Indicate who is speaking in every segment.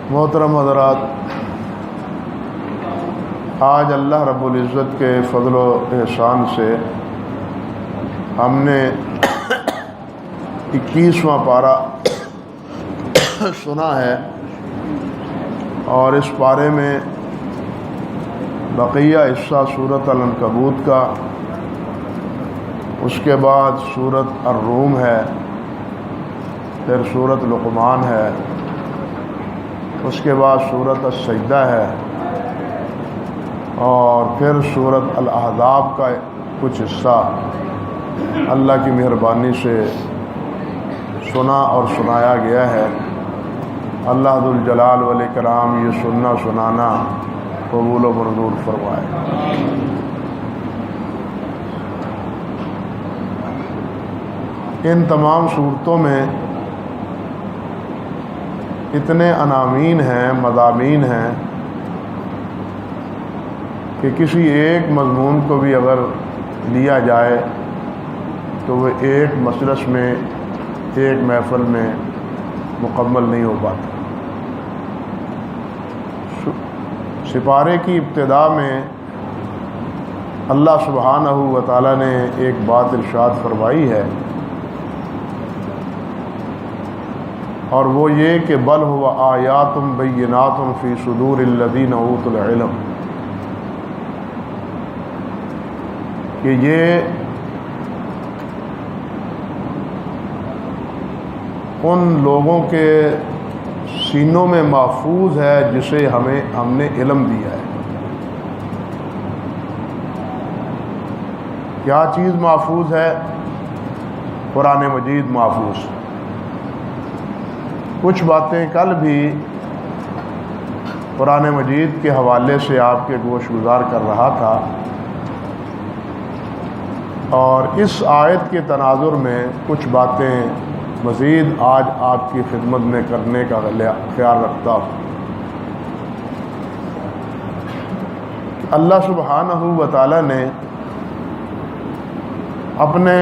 Speaker 1: محترم حضرات، آج اللہ رب العزت کے فضل و احسان سے ہم نے 21واں پارہ سنا ہے، اور اس پارے میں بقیہ حصہ سورۃ العنکبوت کا، اس کے بعد سورۃ الروم ہے، پھر سورۃ لقمان ہے، اس کے بعد سورۃ السجدہ ہے، اور پھر سورۃ الاحزاب کا کچھ حصہ اللہ کی مہربانی سے سنا اور سنایا گیا ہے۔ اللہ ذو الجلال والاکرام یہ سننا سنانا قبول و منظور فرمائے۔ ان تمام صورتوں میں اتنے عناوین ہیں، مضامین ہیں کہ کسی ایک مضمون کو بھی اگر لیا جائے تو وہ ایک مجلس میں، ایک محفل میں مکمل نہیں ہو پاتا۔ سپارے کی ابتدا میں اللہ سبحانہ و تعالی نے ایک بات ارشاد فرمائی ہے، اور وہ یہ کہ بل هو آیات بینات فی صدور الذین اوتوا العلم، کہ یہ ان لوگوں کے سینوں میں محفوظ ہے جسے ہم نے علم دیا ہے۔ کیا چیز محفوظ ہے؟ قرآن مجید محفوظ۔ کچھ باتیں کل بھی قرآن مجید کے حوالے سے آپ کے گوش گزار کر رہا تھا، اور اس آیت کے تناظر میں کچھ باتیں مزید آج آپ کی خدمت میں کرنے کا خیال رکھتا ہوں۔ اللہ سبحانہ و تعالی نے اپنے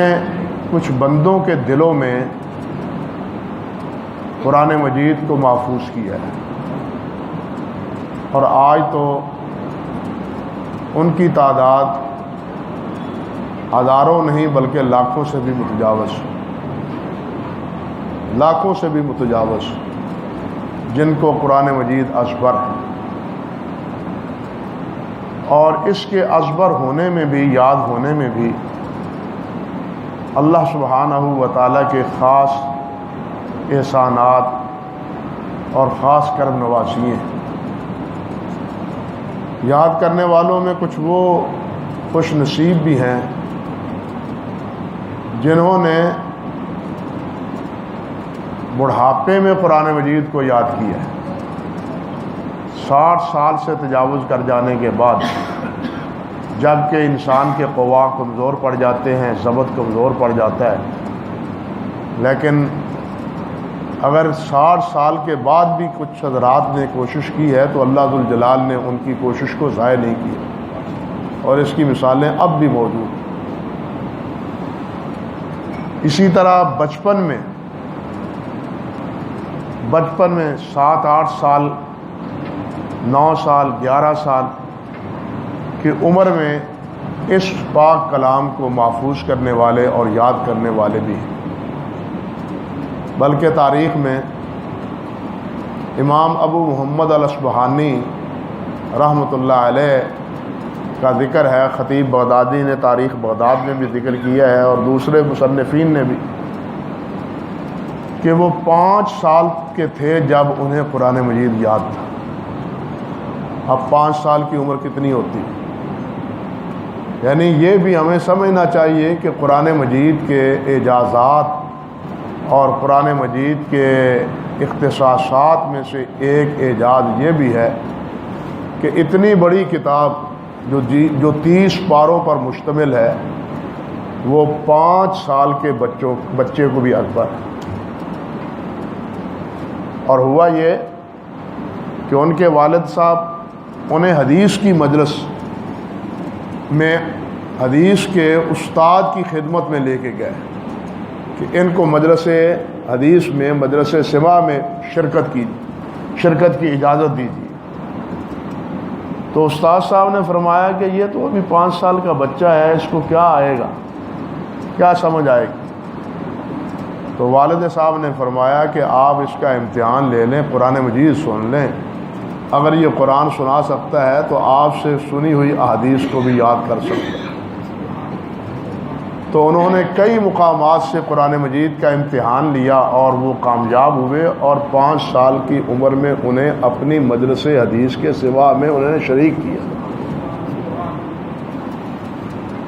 Speaker 1: کچھ بندوں کے دلوں میں قرآن مجید کو محفوظ کیا ہے، اور آج تو ان کی تعداد ہزاروں نہیں بلکہ لاکھوں سے بھی متجاوز، لاکھوں سے بھی متجاوز جن کو قرآن مجید ازبر ہے، اور اس کے ازبر ہونے میں بھی، یاد ہونے میں بھی اللہ سبحانہ و تعالیٰ کے خاص احسانات اور خاص کرم نوازی ہیں۔ یاد کرنے والوں میں کچھ وہ خوش نصیب بھی ہیں جنہوں نے بڑھاپے میں قرآن مجید کو یاد کیا ہے، 60 سال سے تجاوز کر جانے کے بعد، جب کہ انسان کے قوا کمزور پڑ جاتے ہیں، ضبط کمزور پڑ جاتا ہے، لیکن اگر 60 سال کے بعد بھی کچھ حضرات نے کوشش کی ہے تو اللہ ذوالجلال نے ان کی کوشش کو ضائع نہیں کیا، اور اس کی مثالیں اب بھی موجود ہیں۔ اسی طرح بچپن میں 7 8 سال، 9 سال، 11 سال کی عمر میں اس پاک کلام کو محفوظ کرنے والے اور یاد کرنے والے بھی ہیں۔ بلکہ تاریخ میں امام ابو محمد الاصبہانی رحمۃ اللہ علیہ کا ذکر ہے، خطیب بغدادی نے تاریخ بغداد میں بھی ذکر کیا ہے، اور دوسرے مصنفین نے بھی، کہ وہ 5 سال کے تھے جب انہیں قرآن مجید یاد تھا۔ اب 5 سال کی عمر کتنی ہوتی؟ یعنی یہ بھی ہمیں سمجھنا چاہیے کہ قرآن مجید کے اعجازات اور قرآن مجید کے اختصاصات میں سے ایک اعجاز یہ بھی ہے کہ اتنی بڑی کتاب جو 30 پاروں پر مشتمل ہے، وہ 5 سال کے بچے کو بھی اکبر ہے۔ اور ہوا یہ کہ ان کے والد صاحب انہیں حدیث کی مجلس میں حدیث کے استاد کی خدمت میں لے کے گئے کہ ان کو مدرسے حدیث میں مدرسے سما میں شرکت کی اجازت دیجیے۔ تو استاد صاحب نے فرمایا کہ یہ تو ابھی 5 سال کا بچہ ہے، اس کو کیا آئے گا، کیا سمجھ آئے گی؟ تو والد صاحب نے فرمایا کہ آپ اس کا امتحان لے لیں، قرآن مجید سن لیں، اگر یہ قرآن سنا سکتا ہے تو آپ سے سنی ہوئی احادیث کو بھی یاد کر سکتا ہے۔ تو انہوں نے کئی مقامات سے قرآن مجید کا امتحان لیا اور وہ کامیاب ہوئے، اور 5 سال کی عمر میں انہیں اپنی مجلس حدیث کے سوا میں انہوں نے شریک کیا۔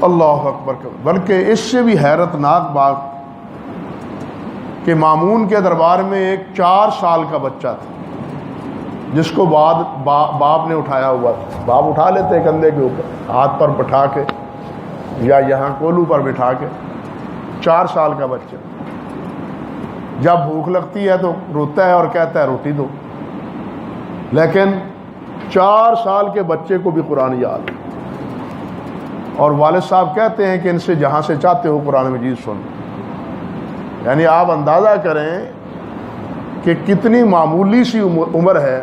Speaker 1: اللہ اکبر۔ بلکہ اس سے بھی حیرت ناک بات کہ مامون کے دربار میں ایک 4 سال کا بچہ تھا جس کو باپ نے اٹھایا ہوا تھا۔ باپ اٹھا لیتے کندھے کے اوپر، ہاتھ پر بٹھا کے یا یہاں کولو پر بٹھا کے، 4 سال کا بچہ جب بھوک لگتی ہے تو روتا ہے اور کہتا ہے روٹی دو، لیکن 4 سال کے بچے کو بھی قرآن یاد ہے، اور والد صاحب کہتے ہیں کہ ان سے جہاں سے چاہتے ہو قرآن مجید سن۔ یعنی آپ اندازہ کریں کہ کتنی معمولی سی عمر ہے،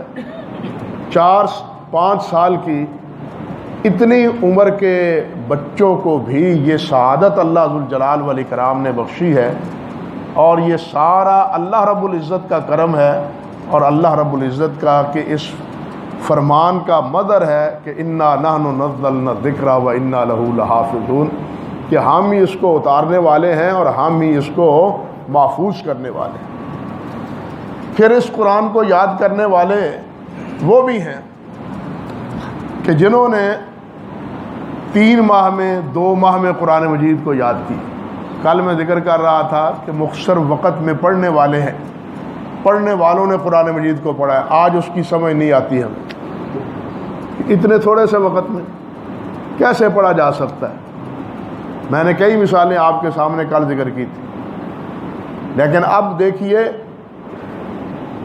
Speaker 1: 4-5 سال کی، اتنی عمر کے بچوں کو بھی یہ سعادت اللہ ذوالجلال والاکرام نے بخشی ہے، اور یہ سارا اللہ رب العزت کا کرم ہے، اور اللہ رب العزت کا کہ اس فرمان کا مدر ہے کہ انا نحن نزلنا الذکر و انا لہ لحافظون، کہ ہم ہی اس کو اتارنے والے ہیں اور ہم ہی اس کو محفوظ کرنے والے ہیں۔ پھر اس قرآن کو یاد کرنے والے وہ بھی ہیں کہ جنہوں نے 3 ماہ میں 2 ماہ میں قرآن مجید کو یاد کی۔ کل میں ذکر کر رہا تھا کہ مختصر وقت میں پڑھنے والے ہیں، پڑھنے والوں نے قرآن مجید کو پڑھا ہے، آج اس کی سمجھ نہیں آتی ہمیں، اتنے تھوڑے سے وقت میں کیسے پڑھا جا سکتا ہے۔ میں نے کئی مثالیں آپ کے سامنے کل ذکر کی تھی، لیکن اب دیکھیے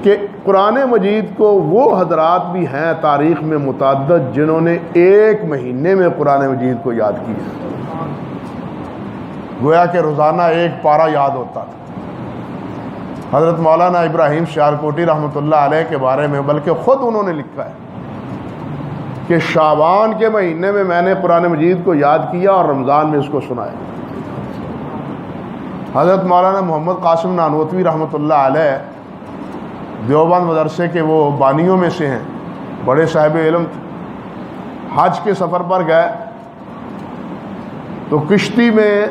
Speaker 1: کہ قرآن مجید کو وہ حضرات بھی ہیں تاریخ میں متعدد جنہوں نے 1 مہینے میں قرآن مجید کو یاد کیا، گویا کہ روزانہ 1 پارہ یاد ہوتا تھا۔ حضرت مولانا ابراہیم سیالکوٹی رحمۃ اللہ علیہ کے بارے میں بلکہ خود انہوں نے لکھا ہے کہ شعبان کے مہینے میں میں نے قرآن مجید کو یاد کیا اور رمضان میں اس کو سنایا۔ حضرت مولانا محمد قاسم نانوتوی رحمۃ اللہ علیہ دیوبند مدرسے کے وہ بانیوں میں سے ہیں، بڑے صاحب علم تھے۔ حج کے سفر پر گئے تو کشتی میں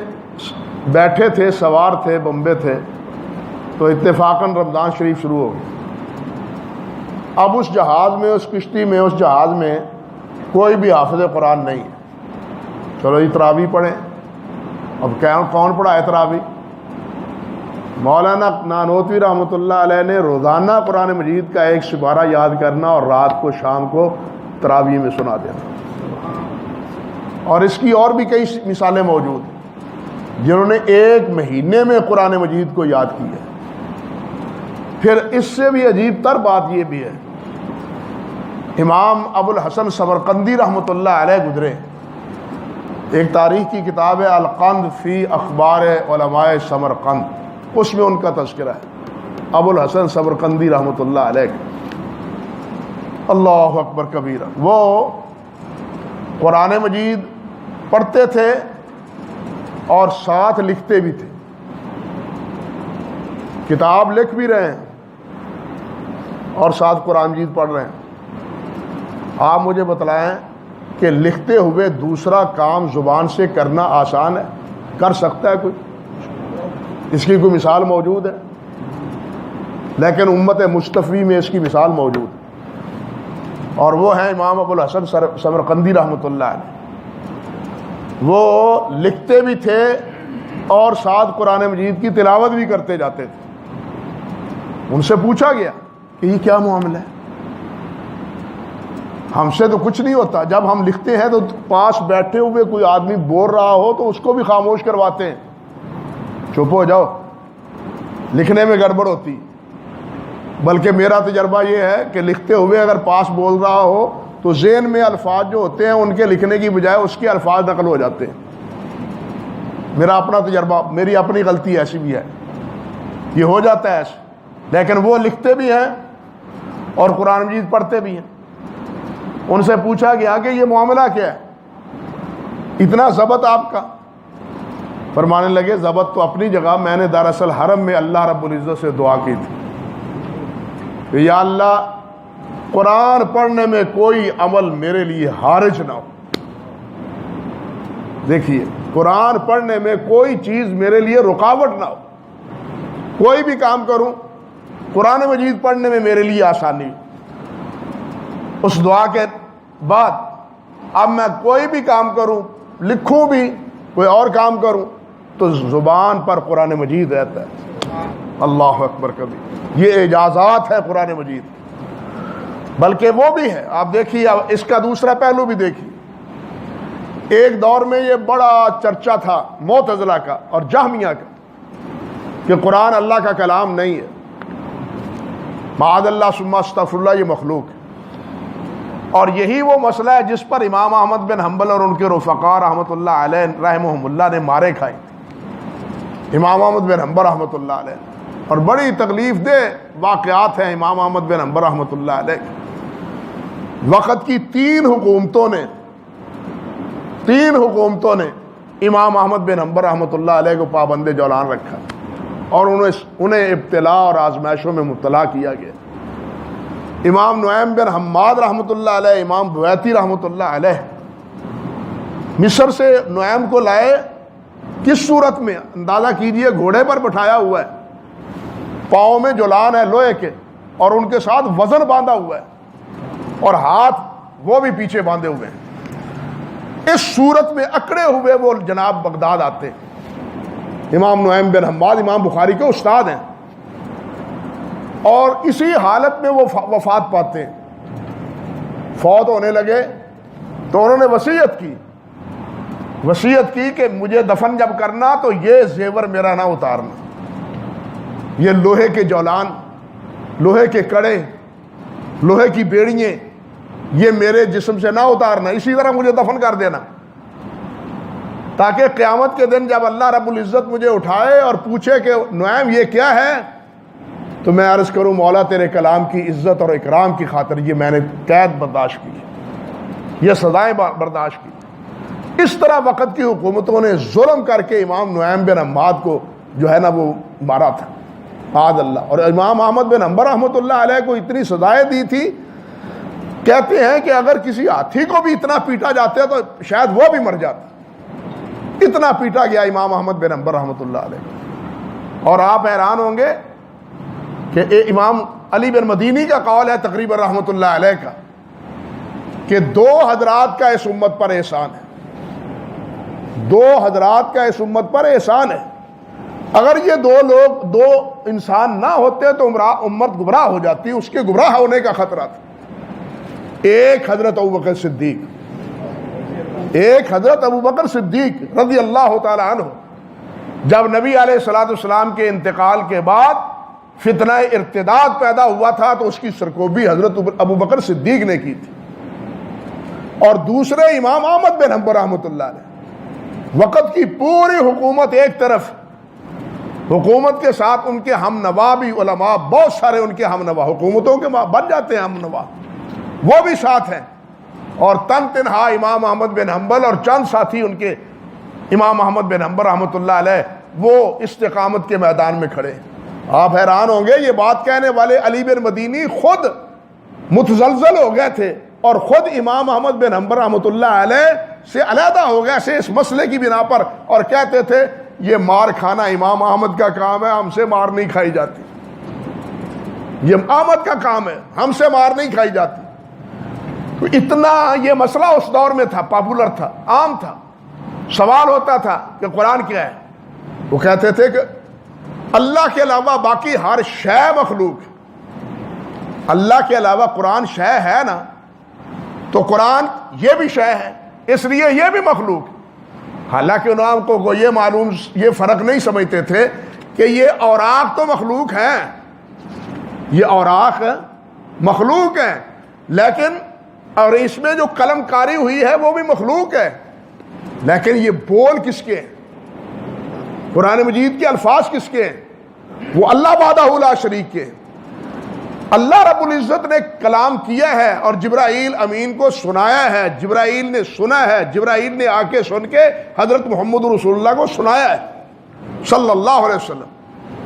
Speaker 1: بیٹھے تھے، سوار تھے، بمبے تھے، تو اتفاقاً رمضان شریف شروع ہو گئی۔ اب اس جہاز میں، اس کشتی میں، اس جہاز میں کوئی بھی حافظ قرآن نہیں ہے۔ چلو یہ تراویح پڑھیں۔ اب کون پڑھا ہے تراویح؟ مولانا نانوتوی رحمۃ اللہ علیہ نے روزانہ قرآن مجید کا 1 سپارہ یاد کرنا اور رات کو شام کو تراویح میں سنا دینا۔ اور اس کی اور بھی کئی مثالیں موجود ہیں جنہوں نے 1 مہینے میں قرآن مجید کو یاد کیا۔ پھر اس سے بھی عجیب تر بات یہ بھی ہے، امام ابو الحسن سمرقندی رحمۃ اللہ علیہ گزرے، ایک تاریخ کی کتاب ہے القند فی اخبار علماء سمرقند، اس میں ان کا تذکرہ ہے، ابو الحسن سمرقندی رحمۃ اللہ علیہ۔ اللہ اکبر کبیرہ، وہ قرآن مجید پڑھتے تھے اور ساتھ لکھتے بھی تھے، کتاب لکھ بھی رہے ہیں اور ساتھ قرآن مجید پڑھ رہے ہیں۔ آپ مجھے بتلائیں کہ لکھتے ہوئے دوسرا کام زبان سے کرنا آسان ہے؟ کر سکتا ہے کوئی؟ اس کی کوئی مثال موجود ہے؟ لیکن امت مصطفی میں اس کی مثال موجود ہے، اور وہ ہیں امام ابو الحسن سمرقندی رحمۃ اللہ علیہ۔ وہ لکھتے بھی تھے اور ساتھ قرآن مجید کی تلاوت بھی کرتے جاتے تھے۔ ان سے پوچھا گیا کہ یہ کیا معاملہ ہے؟ ہم سے تو کچھ نہیں ہوتا، جب ہم لکھتے ہیں تو پاس بیٹھے ہوئے کوئی آدمی بول رہا ہو تو اس کو بھی خاموش کرواتے ہیں، چپ ہو جاؤ، لکھنے میں گڑبڑ ہوتی۔ بلکہ میرا تجربہ یہ ہے کہ لکھتے ہوئے اگر پاس بول رہا ہو تو ذہن میں الفاظ جو ہوتے ہیں ان کے لکھنے کی بجائے اس کے الفاظ نقل ہو جاتے ہیں۔ میرا اپنا تجربہ، میری اپنی غلطی ایسی بھی ہے یہ ہو جاتا ہے ایسے، لیکن وہ لکھتے بھی ہیں اور قرآن مجید پڑھتے بھی ہیں۔ ان سے پوچھا گیا کہ یہ معاملہ کیا ہے، اتنا ضبط آپ کا؟ فرمانے لگے ضبط تو اپنی جگہ، میں نے دراصل حرم میں اللہ رب العزت سے دعا کی تھی کہ یا اللہ قرآن پڑھنے میں کوئی عمل میرے لیے حارج نہ ہو۔ دیکھیے، قرآن پڑھنے میں کوئی چیز میرے لیے رکاوٹ نہ ہو، کوئی بھی کام کروں قرآن مجید پڑھنے میں میرے لیے آسانی۔ اس دعا کے بعد اب میں کوئی بھی کام کروں، لکھوں بھی، کوئی اور کام کروں، تو زبان پر قرآن مجید رہتا ہے۔ اللہ اکبر کبھی، یہ اعجازات ہے قرآن مجید، بلکہ وہ بھی ہے۔ آپ دیکھیے اس کا دوسرا پہلو بھی دیکھیے۔ ایک دور میں یہ بڑا چرچا تھا معتزلہ کا اور جہمیہ کا کہ قرآن اللہ کا کلام نہیں ہے، معاذ اللہ ثم استغفر اللہ، یہ مخلوق ہے۔ اور یہی وہ مسئلہ ہے جس پر امام احمد بن حنبل اور ان کے رفقا رحمۃ اللہ علیہ رحمہم اللہ نے مارے کھائے تھے۔ امام احمد بن حنبل رحمۃ اللہ علیہ، اور بڑی تکلیف دہ واقعات ہیں امام احمد بن حنبل رحمۃ اللہ علیہ۔ وقت کی تین حکومتوں نے امام احمد بن حنبل رحمۃ اللہ علیہ کو پابند جولان رکھا اور انہیں ابتلا اور آزمائشوں میں مبتلا کیا گیا۔ امام نعیم بن حماد رحمۃ اللہ علیہ، امام بویتی رحمۃ اللہ علیہ مصر سے نعیم کو لائے، کس صورت میں؟ اندازہ کیجئے، گھوڑے پر بٹھایا ہوا ہے، پاؤں میں جولان ہے لوہے کے، اور ان کے ساتھ وزن باندھا ہوا ہے اور ہاتھ وہ بھی پیچھے باندھے ہوئے ہیں۔ اس صورت میں اکڑے ہوئے وہ جناب بغداد آتے۔ امام نعیم بن حماد امام بخاری کے استاد ہیں، اور اسی حالت میں وہ وفات پاتے ہیں۔ فوت ہونے لگے تو انہوں نے وصیت کی کہ مجھے دفن جب کرنا تو یہ زیور میرا نہ اتارنا، یہ لوہے کے جولان، لوہے کے کڑے، لوہے کی بیڑیاں، یہ میرے جسم سے نہ اتارنا، اسی طرح مجھے دفن کر دینا، تاکہ قیامت کے دن جب اللہ رب العزت مجھے اٹھائے اور پوچھے کہ نعیم یہ کیا ہے، تو میں عرض کروں مولا تیرے کلام کی عزت اور اکرام کی خاطر یہ میں نے قید برداشت کی، یہ سزائیں برداشت کی۔ اس طرح وقت کی حکومتوں نے ظلم کر کے امام نعیم بن حماد کو جو ہے نا وہ مارا تھا، معاذ اللہ۔ اور امام احمد بن حنبل رحمۃ اللہ علیہ کو اتنی سزائیں دی تھی، کہتے ہیں کہ اگر کسی ہاتھی کو بھی اتنا پیٹا جاتا تو شاید وہ بھی مر جاتا، اتنا پیٹا گیا امام احمد بن حنبل رحمۃ اللہ علیہ۔ اور آپ حیران ہوں گے کہ امام علی بن مدینی کا قول ہے تقریباً رحمۃ اللہ علیہ کا کہ 2 حضرات کا اس امت پر احسان ہے، 2 حضرات کا اس امت پر احسان ہے۔ اگر یہ 2 انسان نہ ہوتے تو امت گمراہ ہو جاتی، اس کے گمراہ ہونے کا خطرہ تھا۔ ایک حضرت ابوبکر صدیق رضی اللہ تعالی عنہ، جب نبی علیہ الصلوۃ والسلام کے انتقال کے بعد فتنہ ارتداد پیدا ہوا تھا تو اس کی سرکوبی حضرت ابوبکر صدیق نے کی تھی، اور دوسرے امام احمد بن حنبل رحمۃ اللہ علیہ۔ وقت کی پوری حکومت ایک طرف، حکومت کے ساتھ ان کے ہم نوا بھی علماء، بہت سارے ان کے ہم نوا، حکومتوں کے بن جاتے ہیں ہم نوا، وہ بھی ساتھ ہیں، اور تنہا امام احمد بن حنبل اور چند ساتھی ان کے امام احمد بن حنبل رحمۃ اللہ علیہ وہ استقامت کے میدان میں کھڑے۔ آپ حیران ہوں گے، یہ بات کہنے والے علی بن مدینی خود متزلزل ہو گئے تھے اور خود امام احمد بن حنبل رحمۃ اللہ علیہ سے علیحدہ ہو گئے سے اس مسئلے کی بنا پر، اور کہتے تھے یہ مار کھانا امام احمد کا کام ہے، ہم سے مار نہیں کھائی جاتی، یہ احمد کا کام ہے، ہم سے مار نہیں کھائی جاتی۔ تو اتنا یہ مسئلہ اس دور میں تھا، پاپولر تھا، عام تھا۔ سوال ہوتا تھا کہ قرآن کیا ہے، وہ کہتے تھے کہ اللہ کے علاوہ باقی ہر شے مخلوق ہے، اللہ کے علاوہ قرآن شے ہے نا، تو قرآن یہ بھی شے ہے، اس لیے یہ بھی مخلوق ہے۔ حالانکہ انہوں کو یہ فرق نہیں سمجھتے تھے کہ یہ اوراق تو مخلوق ہیں، یہ اوراق مخلوق ہیں، لیکن اور اس میں جو قلم کاری ہوئی ہے وہ بھی مخلوق ہے، لیکن یہ بول کس کے ہیں؟ قرآن مجید کے الفاظ کس کے ہیں؟ وہ اللہ وحدہ لا شریک کے. اللہ رب العزت نے کلام کیا ہے اور جبرائیل امین کو سنایا ہے. جبرائیل نے سنا ہے, جبرائیل نے آ کے سن کے حضرت محمد رسول اللہ کو سنایا ہے صلی اللہ علیہ وسلم.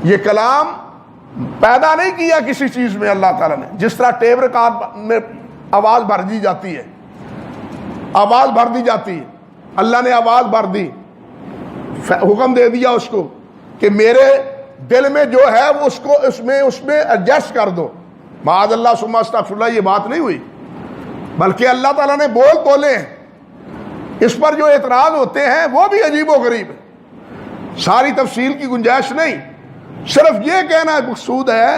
Speaker 1: یہ کلام پیدا نہیں کیا کسی چیز میں اللہ تعالیٰ نے. جس طرح ٹیپ ریکارڈ میں آواز بھر دی جاتی ہے, آواز بھر دی جاتی ہے, اللہ نے آواز بھر دی, حکم دے دیا اس کو کہ میرے دل میں جو ہے وہ اس میں ایڈجسٹ کر دو. معاذ اللہ ثم استغفر اللہ, یہ بات نہیں ہوئی, بلکہ اللہ تعالیٰ نے بولے ہیں. اس پر جو اعتراض ہوتے ہیں وہ بھی عجیب و غریب ہے, ساری تفصیل کی گنجائش نہیں. صرف یہ کہنا مقصود ہے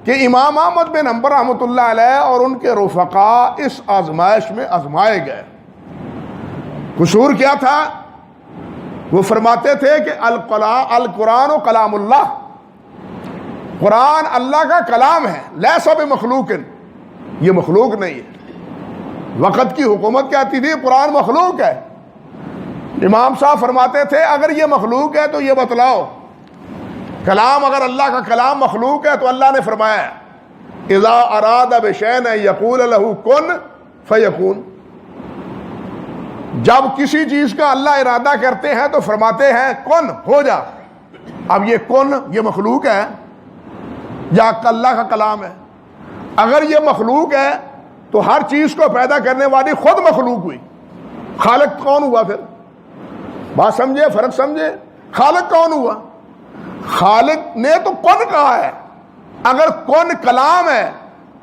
Speaker 1: کہ امام احمد بن حنبل رحمۃ اللہ علیہ اور ان کے رفقا اس آزمائش میں آزمائے گئے. قصور کیا تھا؟ وہ فرماتے تھے کہ القرآن و کلام اللہ, قرآن اللہ کا کلام ہے, لیس بمخلوق, یہ مخلوق نہیں ہے. وقت کی حکومت کہتی تھی قرآن مخلوق ہے. امام صاحب فرماتے تھے اگر یہ مخلوق ہے تو یہ بتلاؤ, کلام اگر اللہ کا کلام مخلوق ہے تو اللہ نے فرمایا اذا اراد بشیء ان یقول له کن فیکون, جب کسی چیز کا اللہ ارادہ کرتے ہیں تو فرماتے ہیں کن, ہو جا. اب یہ کن یہ مخلوق ہے یا اللہ کا کلام ہے؟ اگر یہ مخلوق ہے تو ہر چیز کو پیدا کرنے والی خود مخلوق ہوئی. خالق کون ہوا پھر؟ بات سمجھے, فرق سمجھے. خالق کون ہوا؟ خالق نے تو کن کہا ہے. اگر کن کلام ہے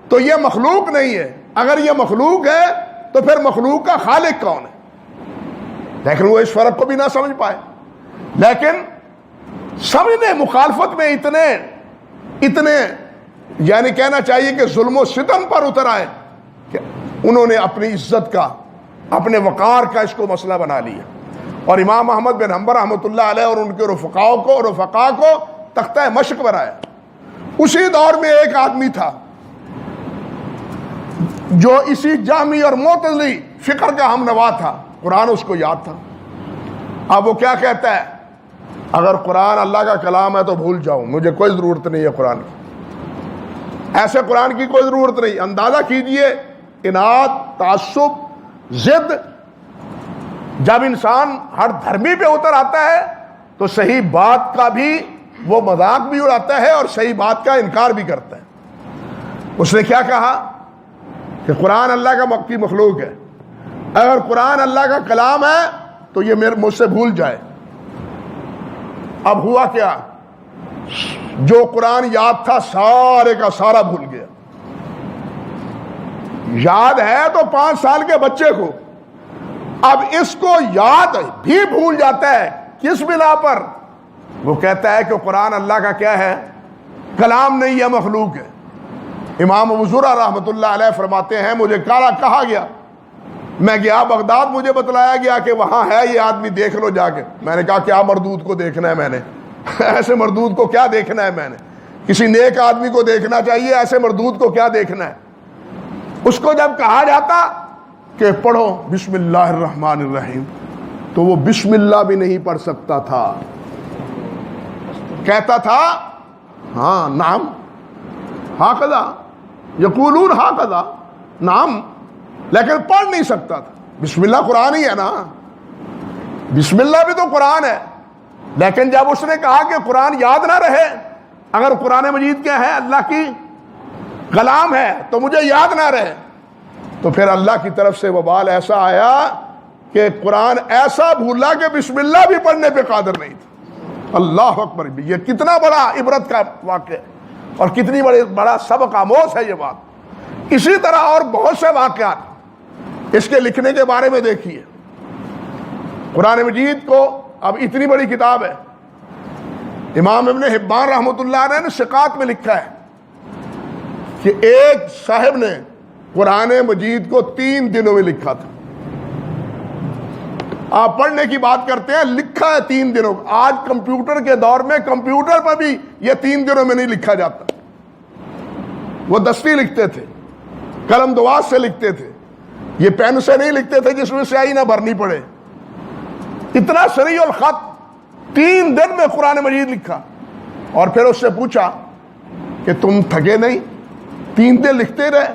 Speaker 1: تو یہ مخلوق نہیں ہے. اگر یہ مخلوق ہے تو پھر مخلوق کا خالق کون ہے؟ لیکن وہ اس فرق کو بھی نہ سمجھ پائے. لیکن سمجھنے مخالفت میں اتنے یعنی کہنا چاہیے کہ ظلم و ستم پر اتر آئے کہ انہوں نے اپنی عزت کا, اپنے وقار کا اس کو مسئلہ بنا لیا. اور امام احمد بن حنبل رحمۃ اللہ علیہ اور ان کے رفقا کو تختہ مشق بنایا. اسی دور میں ایک آدمی تھا جو اسی جہمی اور معتزلی فکر کا ہم نوا تھا, قرآن اس کو یاد تھا. اب وہ کیا کہتا ہے, اگر قرآن اللہ کا کلام ہے تو بھول جاؤ, مجھے کوئی ضرورت نہیں ہے قرآن کی. ایسے قرآن کی کوئی ضرورت نہیں. اندازہ کیجئے اناد, تعصب, ضد. جب انسان ہر دھرمی پہ اتر آتا ہے تو صحیح بات کا بھی وہ مذاق بھی اڑاتا ہے اور صحیح بات کا انکار بھی کرتا ہے. اس نے کیا کہا کہ قرآن اللہ کا مخلوق ہے, اگر قرآن اللہ کا کلام ہے تو یہ مجھ سے بھول جائے. اب ہوا کیا, جو قرآن یاد تھا سارے کا سارا بھول گیا. یاد ہے تو 5 سال کے بچے کو, اب اس کو یاد بھی بھول جاتا ہے. کس بنا پر؟ وہ کہتا ہے کہ قرآن اللہ کا کیا ہے, کلام نہیں ہے, مخلوق ہے. امام ابو زرع رحمۃ اللہ علیہ فرماتے ہیں مجھے کہا گیا, میں گیا بغداد, مجھے بتلایا گیا کہ وہاں ہے یہ آدمی, دیکھ لو جا کے. میں نے کہا کیا مردود کو دیکھنا ہے میں نے, ایسے مردود کو کیا دیکھنا ہے میں نے, کسی نیک آدمی کو دیکھنا چاہیے, ایسے مردود کو کیا دیکھنا ہے. اس کو جب کہا جاتا کہ پڑھو بسم اللہ الرحمن الرحیم تو وہ بسم اللہ بھی نہیں پڑھ سکتا تھا. کہتا تھا ہاں نعم ہاکذا یقولون ہاکذا نعم, لیکن پڑھ نہیں سکتا تھا. بسم اللہ قرآن ہی ہے نا, بسم اللہ بھی تو قرآن ہے. لیکن جب اس نے کہا کہ قرآن یاد نہ رہے, اگر قرآن مجید کیا ہے, اللہ کی کلام ہے, تو مجھے یاد نہ رہے, تو پھر اللہ کی طرف سے وبال ایسا آیا کہ قرآن ایسا بھولا کہ بسم اللہ بھی پڑھنے پہ قادر نہیں تھا. اللہ اکبر. یہ کتنا بڑا عبرت کا واقعہ اور کتنی بڑا سبق آموز ہے یہ بات. اسی طرح اور بہت سے واقعات اس کے لکھنے کے بارے میں دیکھیے. قرآن مجید کو اب اتنی بڑی کتاب ہے. امام ابن حبان رحمۃ اللہ علیہ نے ثقات میں لکھا ہے کہ ایک صاحب نے قرآن مجید کو 3 دنوں میں لکھا تھا. آپ پڑھنے کی بات کرتے ہیں, لکھا ہے 3 دنوں. آج کمپیوٹر کے دور میں کمپیوٹر پر بھی یہ 3 دنوں میں نہیں لکھا جاتا. وہ دستی لکھتے تھے, قلم دواس سے لکھتے تھے, یہ پین سے نہیں لکھتے تھے جس میں سیاہی نہ بھرنی پڑے. اتنا سریع الخط 3 دن میں قرآن مجید لکھا. اور پھر اس سے پوچھا کہ تم تھکے نہیں؟ 3 دن لکھتے رہے.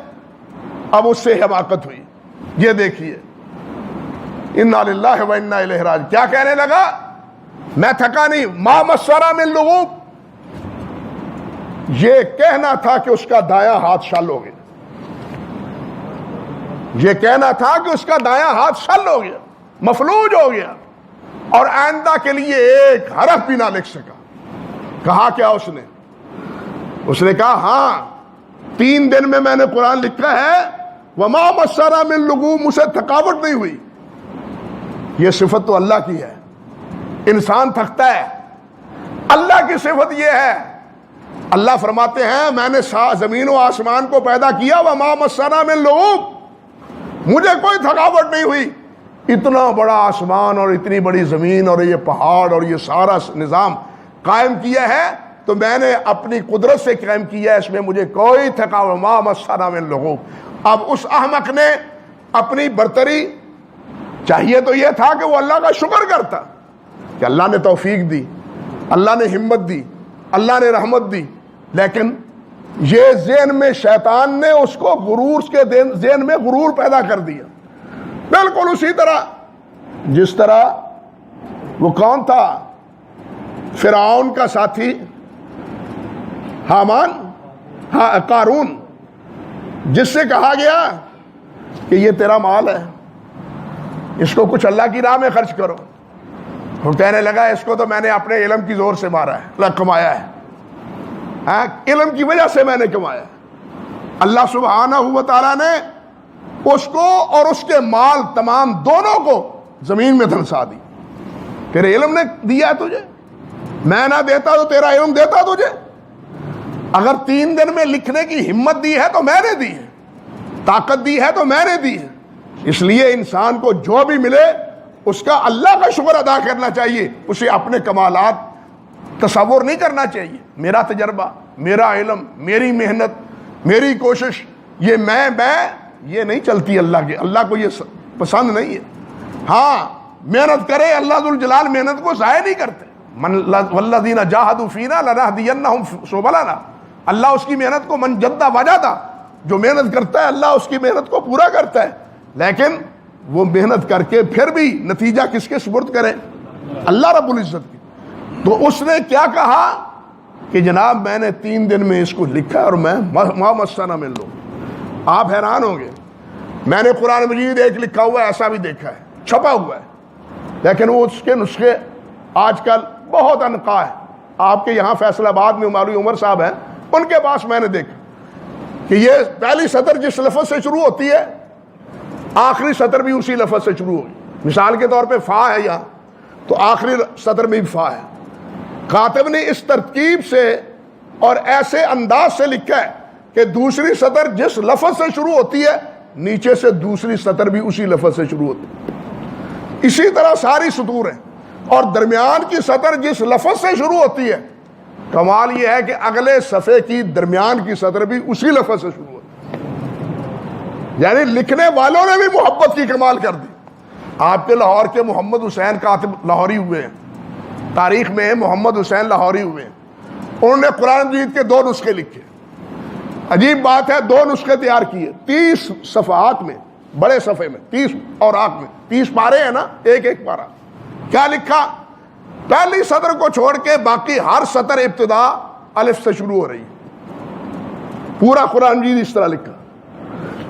Speaker 1: اب اس سے حماقت ہوئی. یہ دیکھیے انا للہ و انا الیہ راجعون. کیا کہنے لگا؟ میں تھکا نہیں. ما مسنا من لغوب. یہ کہنا تھا کہ اس کا دایاں ہاتھ شل ہو گیا. یہ کہنا تھا کہ اس کا دایاں ہاتھ شل ہو گیا, مفلوج ہو گیا, اور آئندہ کے لیے ایک حرف بھی نہ لکھ سکا. کہا کیا اس نے؟ اس نے کہا ہاں 3 دن میں نے قرآن لکھا ہے. وما مسنا من لغوب. مجھے تھکاوٹ نہیں ہوئی. یہ صفت تو اللہ کی ہے. انسان تھکتا ہے. اللہ کی صفت یہ ہے. اللہ فرماتے ہیں میں نے زمین و آسمان کو پیدا کیا. وما مسنا من لغوب. مجھے کوئی تھکاوٹ نہیں ہوئی. اتنا بڑا آسمان اور اتنی بڑی زمین اور یہ پہاڑ اور یہ سارا نظام قائم کیا ہے تو میں نے اپنی قدرت سے قائم کیا ہے. اس میں مجھے کوئی تھکاوٹ. ما مسنا من لغوب. اب اس احمق نے اپنی برتری, چاہیے تو یہ تھا کہ وہ اللہ کا شکر کرتا کہ اللہ نے توفیق دی, اللہ نے ہمت دی, اللہ نے رحمت دی. لیکن یہ ذہن میں شیطان نے اس کو غرور کے ذہن میں غرور پیدا کر دیا. بالکل اسی طرح جس طرح وہ کون تھا, فرعون کا ساتھی حامان, قارون, جس سے کہا گیا کہ یہ تیرا مال ہے, اس کو کچھ اللہ کی راہ میں خرچ کرو. وہ کہنے لگا اس کو تو میں نے اپنے علم کی زور سے مارا ہے, کمایا ہے. علم کی وجہ سے میں نے کمایا. اللہ سبحانہ و تعالیٰ نے اس کو اور اس کے مال تمام دونوں کو زمین میں دھنسا دی. تیرے علم نے دیا تجھے, میں نہ دیتا تو تیرا علم دیتا تجھے. اگر 3 دن میں لکھنے کی ہمت دی ہے تو میں نے دی ہے, طاقت دی ہے تو میں نے دی ہے. اس لیے انسان کو جو بھی ملے اس کا اللہ کا شکر ادا کرنا چاہیے. اسے اپنے کمالات تصور نہیں کرنا چاہیے. میرا تجربہ, میرا علم, میری محنت, میری کوشش, یہ نہیں چلتی اللہ کے. اللہ کو یہ پسند نہیں ہے. ہاں محنت کرے, اللہ ذوالجلال محنت کو ضائع نہیں کرتے. والذین جاہدوا فینا لنہدینہم سبلنا. اللہ اس کی محنت کو من جدہ وجدہ, جو محنت کرتا ہے اللہ اس کی محنت کو پورا کرتا ہے. لیکن وہ محنت کر کے پھر بھی نتیجہ کس کے سپرد کرے؟ اللہ رب العزت کی. تو اس نے کیا کہا کہ جناب میں نے 3 دن میں اس کو لکھا اور میں ما مسنا من لغوب. آپ حیران ہوں گے, میں نے قرآن مجید ایک لکھا ہوا ہے, ایسا بھی دیکھا ہے, چھپا ہوا ہے, لیکن وہ اس کے نسخے آج کل بہت انقا ہے. آپ کے یہاں فیصل آباد میں مولوی عمر صاحب ہیں, ان کے پاس میں نے دیکھا کہ یہ پہلی سطر جس لفظ سے شروع ہوتی ہے آخری سطر بھی اسی لفظ سے شروع ہوگی. مثال کے طور پہ فا ہے یہاں, تو آخری سطر میں بھی فا ہے. کاتب نے اس ترتیب سے اور ایسے انداز سے لکھا ہے کہ دوسری سطر جس لفظ سے شروع ہوتی ہے نیچے سے دوسری سطر بھی اسی لفظ سے شروع ہوتی ہے. اسی طرح ساری سطور ہیں, اور درمیان کی سطر جس لفظ سے شروع ہوتی ہے, کمال یہ ہے کہ اگلے صفحے کی درمیان کی سطر بھی اسی لفظ سے شروع ہوتی ہے. یعنی لکھنے والوں نے بھی محبت کی کمال کر دی. آپ کے لاہور کے محمد حسین کاتب لاہوری ہوئے ہیں, تاریخ میں محمد حسین لاہوری ہوئے ہیں. انہوں نے قرآن مجید کے 2 نسخے لکھے. عجیب بات ہے, 2 نسخے تیار کیے 30 صفحات میں, بڑے صفحے میں, 30 اوراق میں, 30 پارے ہیں نا, ایک پارا. کیا لکھا؟ پہلی سطر کو چھوڑ کے باقی ہر سطر ابتدا الف سے شروع ہو رہی ہے. پورا قرآن مجید اس طرح لکھا.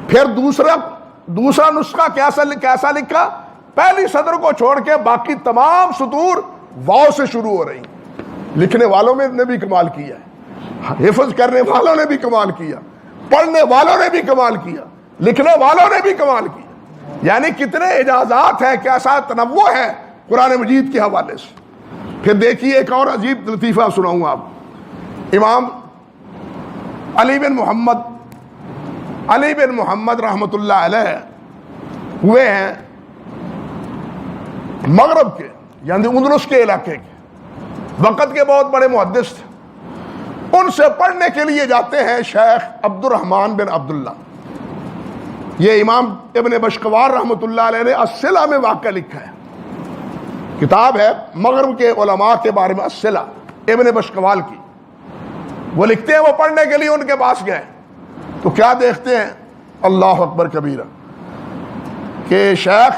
Speaker 1: پھر دوسرا نسخہ کیسا لکھا؟ پہلی سطر کو چھوڑ کے باقی تمام سطور واو سے شروع ہو رہی. لکھنے والوں نے بھی کمال کیا ہے, حفظ کرنے والوں نے بھی کمال کیا, پڑھنے والوں نے بھی کمال کیا, لکھنے والوں نے بھی کمال کیا. یعنی کتنے اجازات ہیں, کیسا تنوع ہے قرآن مجید کے حوالے سے. پھر دیکھیے ایک اور عجیب لطیفہ سناؤں آپ. امام علی بن محمد رحمۃ اللہ علیہ ہوئے ہیں مغرب کے, یعنی اندلس کے علاقے کے, وقت کے بہت بڑے محدث تھے. ان سے پڑھنے کے لیے جاتے ہیں شیخ عبد الرحمن بن عبداللہ. یہ امام ابن بشقوار رحمۃ اللہ علیہ نے الصلہ میں واقعہ لکھا ہے, کتاب ہے مغرب کے علماء کے بارے میں, الصلہ ابن بشقوال کی. وہ لکھتے ہیں وہ پڑھنے کے لیے ان کے پاس گئے تو کیا دیکھتے ہیں، اللہ اکبر کبیرہ، کہ شیخ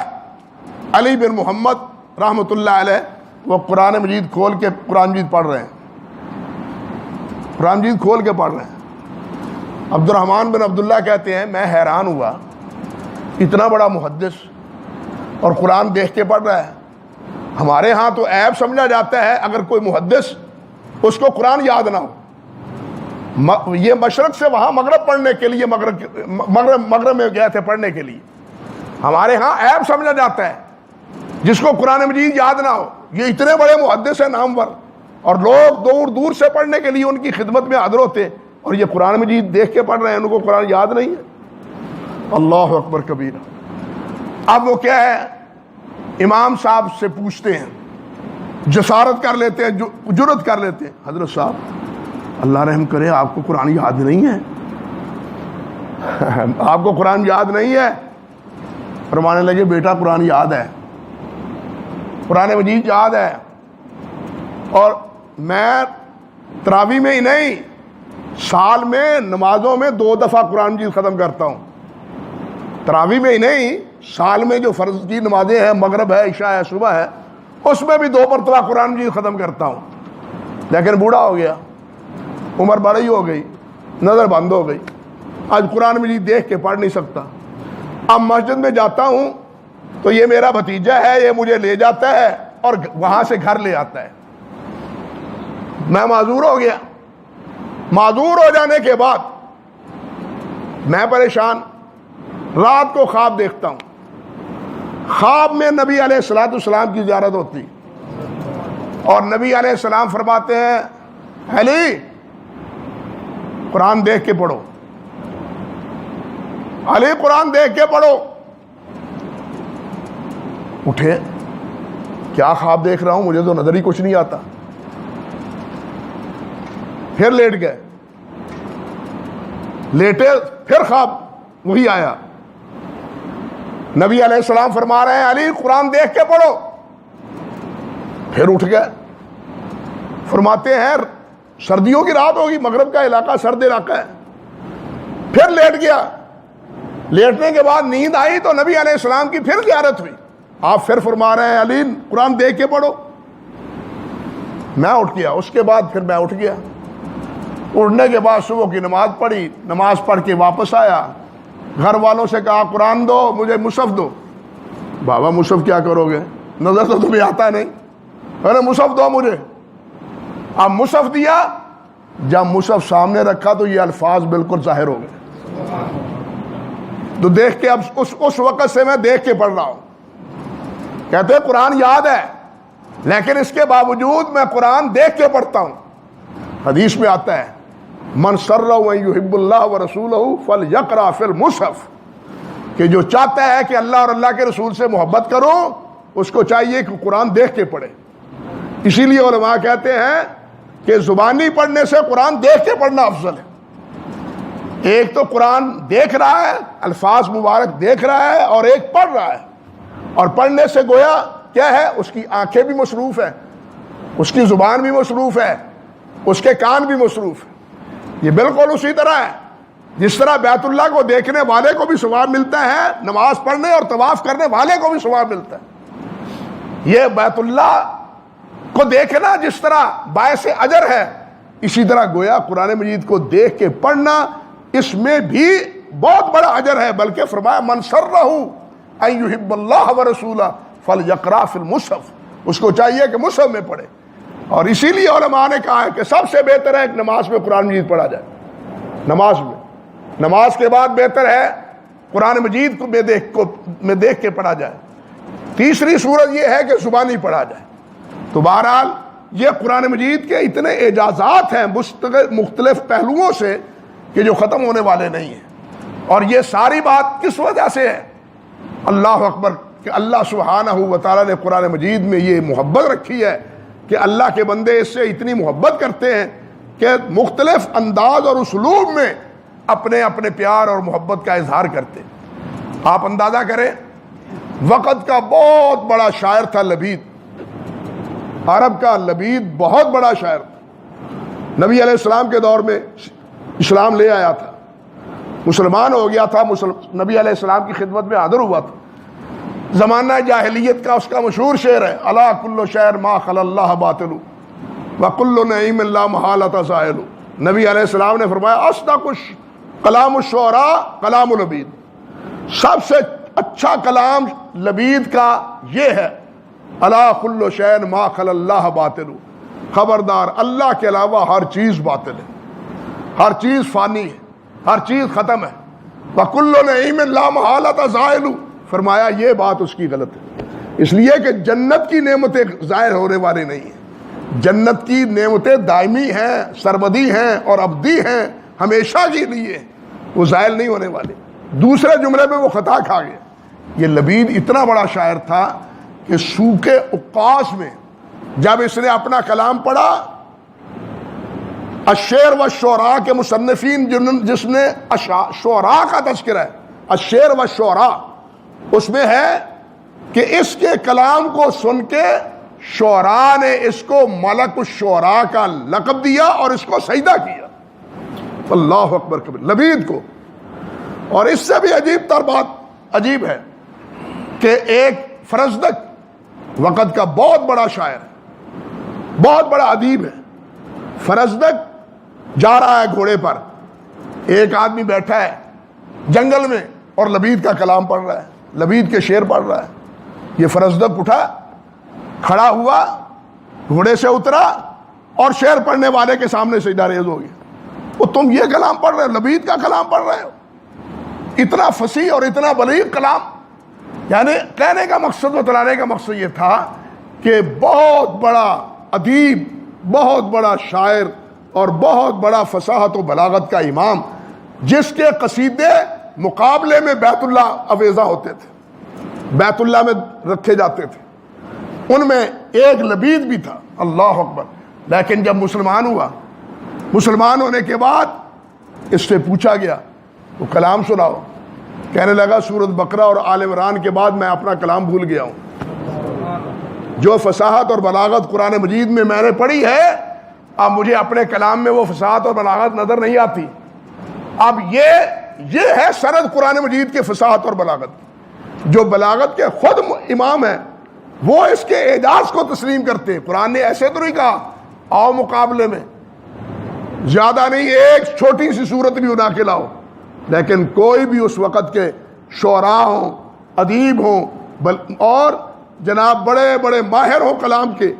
Speaker 1: علی بن محمد رحمۃ اللہ علیہ وہ قرآن مجید کھول کے قرآن مجید پڑھ رہے ہیں، قرآن مجید کھول کے پڑھ رہے ہیں۔ عبد الرحمن بن عبداللہ کہتے ہیں میں حیران ہوا، اتنا بڑا محدث اور قرآن دیکھ کے پڑھ رہا ہے۔ ہمارے ہاں تو عیب سمجھا جاتا ہے اگر کوئی محدث اس کو قرآن یاد نہ ہو۔ یہ مشرق سے وہاں مغرب پڑھنے کے لیے مغرب میں گئے تھے پڑھنے کے لیے، ہمارے ہاں عیب سمجھا جاتا ہے جس کو قرآن مجید یاد نہ ہو۔ یہ اتنے بڑے محدث ہیں نامور، اور لوگ دور دور سے پڑھنے کے لیے ان کی خدمت میں حاضر ہوتے، اور یہ قرآن مجید دیکھ کے پڑھ رہے ہیں، ان کو قرآن یاد نہیں ہے۔ اللہ اکبر کبیرہ۔ اب وہ کیا ہے، امام صاحب سے پوچھتے ہیں، جسارت کر لیتے ہیں، جرت کر لیتے ہیں، حضرت صاحب اللہ رحم کرے آپ کو قرآن یاد نہیں ہے؟ آپ کو قرآن یاد نہیں ہے؟ فرمانے لگے بیٹا قرآن یاد ہے، قرآن مجید یاد ہے، اور میں تراویح میں ہی نہیں، سال میں نمازوں میں 2 دفعہ قرآن مجید ختم کرتا ہوں۔ تراویح میں ہی نہیں، سال میں جو فرض کی نمازیں ہیں، مغرب ہے، عشاء ہے، صبح ہے، اس میں بھی 2 مرتبہ قرآن مجید ختم کرتا ہوں۔ لیکن بوڑھا ہو گیا، عمر بڑی ہو گئی، نظر بند ہو گئی، آج قرآن مجید دیکھ کے پڑھ نہیں سکتا۔ اب مسجد میں جاتا ہوں تو یہ میرا بھتیجا ہے، یہ مجھے لے جاتا ہے اور وہاں سے گھر لے آتا ہے۔ میں معذور ہو گیا۔ معذور ہو جانے کے بعد میں پریشان، رات کو خواب دیکھتا ہوں، خواب میں نبی علیہ الصلوۃ والسلام کی زیارت ہوتی، اور نبی علیہ السلام فرماتے ہیں علی قرآن دیکھ کے پڑھو، علی قرآن دیکھ کے پڑھو۔ اٹھے، کیا خواب دیکھ رہا ہوں، مجھے تو نظر ہی کچھ نہیں آتا۔ پھر لیٹ گئے، لیٹے، پھر خواب وہی آیا، نبی علیہ السلام فرما رہے ہیں علی قرآن دیکھ کے پڑھو۔ پھر اٹھ گئے، فرماتے ہیں سردیوں کی رات ہوگی، مغرب کا علاقہ سرد علاقہ ہے۔ پھر لیٹ گیا، لیٹنے کے بعد نیند آئی تو نبی علیہ السلام کی پھر زیارت ہوئی، آپ پھر فرما رہے ہیں علی قرآن دیکھ کے پڑھو۔ میں اٹھ گیا، اس کے بعد پھر میں اٹھ گیا، اٹھنے کے بعد صبح کی نماز پڑھی، نماز پڑھ کے واپس آیا، گھر والوں سے کہا قرآن دو، مجھے مصحف دو۔ بابا مصحف کیا کرو گے، نظر تو تمہیں آتا نہیں، ارے مصحف دو مجھے۔ اب مصحف دیا، جب مصحف سامنے رکھا تو یہ الفاظ بالکل ظاہر ہو گئے، تو دیکھ کے اب اس وقت سے میں دیکھ کے پڑھ رہا ہوں۔ کہتے ہیں قرآن یاد ہے لیکن اس کے باوجود میں قرآن دیکھ کے پڑھتا ہوں۔ حدیث میں آتا ہے من سرہ ان یحب اللہ ورسولہ فلیقرأ فی المصحف، کہ جو چاہتا ہے کہ اللہ اور اللہ کے رسول سے محبت کرو اس کو چاہیے کہ قرآن دیکھ کے پڑھے۔ اسی لیے علماء کہتے ہیں کہ زبانی پڑھنے سے قرآن دیکھ کے پڑھنا افضل ہے۔ ایک تو قرآن دیکھ رہا ہے، الفاظ مبارک دیکھ رہا ہے، اور ایک پڑھ رہا ہے، اور پڑھنے سے گویا کیا ہے، اس کی آنکھیں بھی مصروف ہیں، اس کی زبان بھی مصروف ہے، اس کے کان بھی مصروف ہے۔ یہ بالکل اسی طرح ہے جس طرح بیت اللہ کو دیکھنے والے کو بھی ثواب ملتا ہے، نماز پڑھنے اور طواف کرنے والے کو بھی ثواب ملتا ہے۔ یہ بیت اللہ کو دیکھنا جس طرح باعث اجر ہے، اسی طرح گویا قرآن مجید کو دیکھ کے پڑھنا اس میں بھی بہت بڑا اجر ہے۔ بلکہ فرمایا من سرہ ان یحب اللہ ورسولہ فلیقرأ فی المصحف، اس کو چاہیے کہ مصحف میں پڑھے۔ اور اسی لیے علماء نے کہا ہے کہ سب سے بہتر ہے کہ نماز میں قرآن مجید پڑھا جائے، نماز میں، نماز کے بعد بہتر ہے قرآن مجید کو میں دیکھ کے پڑھا جائے۔ تیسری صورت یہ ہے کہ زبانی پڑھا جائے۔ تو بہرحال یہ قرآن مجید کے اتنے اعجازات ہیں مختلف پہلوؤں سے کہ جو ختم ہونے والے نہیں ہیں۔ اور یہ ساری بات کس وجہ سے ہے؟ اللہ اکبر، کہ اللہ سبحانہ و تعالیٰ نے قرآن مجید میں یہ محبت رکھی ہے کہ اللہ کے بندے اس سے اتنی محبت کرتے ہیں کہ مختلف انداز اور اسلوب میں اپنے اپنے پیار اور محبت کا اظہار کرتے ہیں۔ آپ اندازہ کریں، وقت کا بہت بڑا شاعر تھا لبید، عرب کا لبید بہت بڑا شاعر تھا، نبی علیہ السلام کے دور میں اسلام لے آیا تھا، مسلمان ہو گیا تھا، نبی علیہ السلام کی خدمت میں حاضر ہوا تھا۔ زمانہ جاہلیت کا اس کا مشہور شعر ہے، الا کل شعر ما خل اللہ باطل وکل نعیم لا محالۃ زائل۔ نبی علیہ السلام نے فرمایا اصدق کلام الشعراء کلام لبید، سب سے اچھا کلام لبید کا یہ ہے، الا کل شعر ما خل اللہ باطل، خبردار اللہ کے علاوہ ہر چیز باطل ہے، ہر چیز فانی ہے، ہر چیز ختم ہے۔ وکل نعیم لا محالۃ زائل، فرمایا یہ بات اس کی غلط ہے، اس لیے کہ جنت کی نعمتیں ظاہر ہونے والی نہیں ہیں، جنت کی نعمتیں دائمی ہیں، سرمدی ہیں اور ابدی ہیں، ہمیشہ کے لیے، وہ زائل نہیں ہونے والی۔ دوسرے جملے میں وہ خطا کھا گیا۔ یہ لبید اتنا بڑا شاعر تھا کہ سوق عکاظ میں جب اس نے اپنا کلام پڑھا، الشعر والشعراء کے مصنفین جس نے شعراء کا تذکرہ ہے، الشعر والشعراء، اس میں ہے کہ اس کے کلام کو سن کے شعراء نے اس کو ملک الشعراء کا لقب دیا اور اس کو سجدہ کیا، اللہ اکبر کبیر، لبید کو۔ اور اس سے بھی عجیب تر بات عجیب ہے کہ ایک فرزدق وقت کا بہت بڑا شاعر ہے، بہت بڑا ادیب ہے، فرزدق جا رہا ہے گھوڑے پر، ایک آدمی بیٹھا ہے جنگل میں اور لبید کا کلام پڑھ رہا ہے، لبید کے شعر پڑھ رہا ہے۔ یہ فرزدق اٹھا، کھڑا ہوا، گھوڑے سے اترا اور شعر پڑھنے والے کے سامنے سجدہ ریز ہو گیا۔ وہ تم یہ کلام پڑھ رہے ہو، لبید کا کلام پڑھ رہے ہو، اتنا فصیح اور اتنا بلیغ کلام۔ یعنی کہنے کا مقصد، بتلانے کا مقصد یہ تھا کہ بہت بڑا ادیب، بہت بڑا شاعر اور بہت بڑا فصاحت و بلاغت کا امام، جس کے قصیدے مقابلے میں بیت اللہ اویزہ ہوتے تھے، بیت اللہ میں رکھے جاتے تھے، ان میں ایک لبید بھی تھا، اللہ اکبر۔ لیکن جب مسلمان ہوا، مسلمان ہونے کے بعد اس سے پوچھا گیا، وہ کلام سناؤ، کہنے لگا سورۃ بقرہ اور آل عمران کے بعد میں اپنا کلام بھول گیا ہوں، جو فصاحت اور بلاغت قرآن مجید میں نے پڑھی ہے، اب مجھے اپنے کلام میں وہ فصاحت اور بلاغت نظر نہیں آتی۔ اب یہ ہے سند قرآن مجید کے فصاحت اور بلاغت، جو بلاغت کے خود امام ہیں وہ اس کے اعجاز کو تسلیم کرتے ہیں۔ قرآن نے ایسے تو نہیں کہا آؤ مقابلے میں، زیادہ نہیں ایک چھوٹی سی صورت بھی بنا کے لاؤ، لیکن کوئی بھی اس وقت کے شعراء ہوں، ادیب ہوں اور جناب بڑے بڑے ماہر ہوں کلام کے،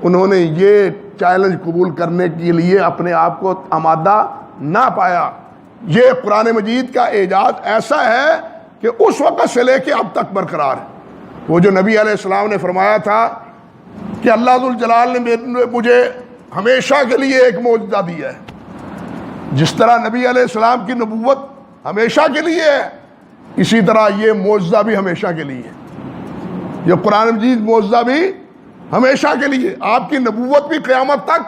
Speaker 1: انہوں نے یہ چیلنج قبول کرنے کے لیے اپنے آپ کو آمادہ نہ پایا۔ یہ قرآن مجید کا اعجاز ایسا ہے کہ اس وقت سے لے کے اب تک برقرار ہے۔ وہ جو نبی علیہ السلام نے فرمایا تھا کہ اللہ ذوالجلال نے مجھے ہمیشہ کے لیے ایک معجزہ دیا ہے، جس طرح نبی علیہ السلام کی نبوت ہمیشہ کے لیے ہے، اسی طرح یہ معجزہ بھی ہمیشہ کے لیے ہے، یہ قرآن مجید معجزہ بھی ہمیشہ کے لیے، آپ کی نبوت بھی قیامت تک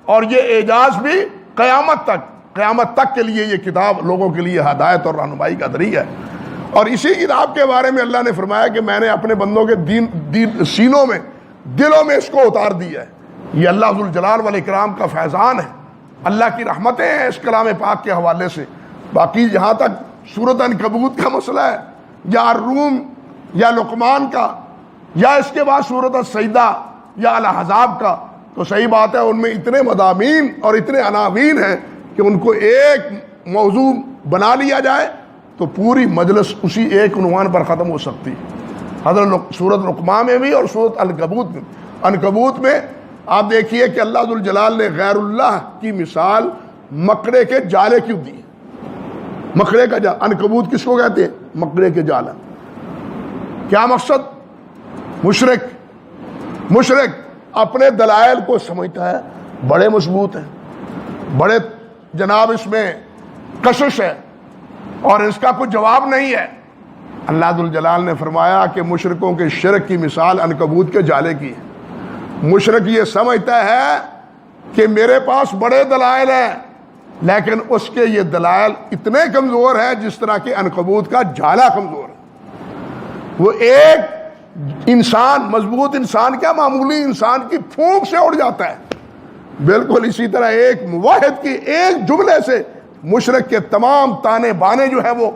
Speaker 1: اور یہ اعجاز بھی قیامت تک کے لیے یہ کتاب لوگوں کے لیے ہدایت اور رہنمائی کا ذریعہ ہے۔ اور اسی کتاب کے بارے میں اللہ نے فرمایا کہ میں نے اپنے بندوں کے سینوں میں، دلوں میں اس کو اتار دیا ہے۔ یہ اللہ ذوالجلال والاکرام کا فیضان ہے، اللہ کی رحمتیں ہیں اس کلام پاک کے حوالے سے۔ باقی جہاں تک سورۃ عنکبوت کا مسئلہ ہے یا الروم یا لقمان کا یا اس کے بعد سورۃ السجدہ یا الاحزاب کا، تو صحیح بات ہے ان میں اتنے مضامین اور اتنے عناوین ہیں کہ ان کو ایک موضوع بنا لیا جائے تو پوری مجلس اسی ایک عنوان پر ختم ہو سکتی ہے۔ حضرت سورۃ لقمان میں بھی اور سورۃ عنکبوت میں آپ دیکھیے کہ اللہ ذوالجلال نے غیر اللہ کی مثال مکڑے کے جالے کیوں دی؟ مکڑے کا جال، عنکبوت کس کو کہتے ہیں؟ مکڑے کے جالا۔ کیا مقصد؟ مشرک اپنے دلائل کو سمجھتا ہے بڑے مضبوط ہیں، بڑے جناب اس میں کشش ہے اور اس کا کوئی جواب نہیں ہے۔ اللہ ذوالجلال نے فرمایا کہ مشرکوں کے شرک کی مثال عنکبوت کے جالے کی ہے۔ مشرک یہ سمجھتا ہے کہ میرے پاس بڑے دلائل ہیں، لیکن اس کے یہ دلائل اتنے کمزور ہیں جس طرح کہ عنکبوت کا جالا کمزور ہے۔ وہ ایک انسان، مضبوط انسان کیا، معمولی انسان کی پھونک سے اڑ جاتا ہے، بالکل اسی طرح ایک واحد کی ایک جملے سے مشرک کے تمام تانے بانے جو ہے وہ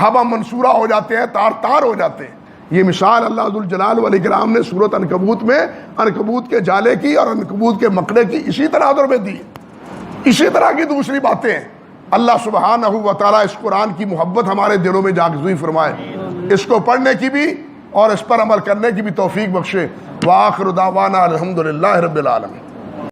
Speaker 1: ہوا منصورہ ہو جاتے ہیں، تار تار ہو جاتے ہیں۔ یہ مثال اللہ ذوالجلال والاکرام نے سورۃ عنکبوت میں عنکبوت کے جالے کی اور عنکبوت کے مکڑے کی اسی تناظر میں دی۔ اسی طرح کی دوسری باتیں ہیں۔ اللہ سبحانہ و تعالیٰ اس قرآن کی محبت ہمارے دلوں میں جاگزوئی فرمائے، اس کو پڑھنے کی بھی اور اس پر عمل کرنے کی بھی توفیق بخشے۔ وآخر دعوانا الحمدللہ رب العالمین۔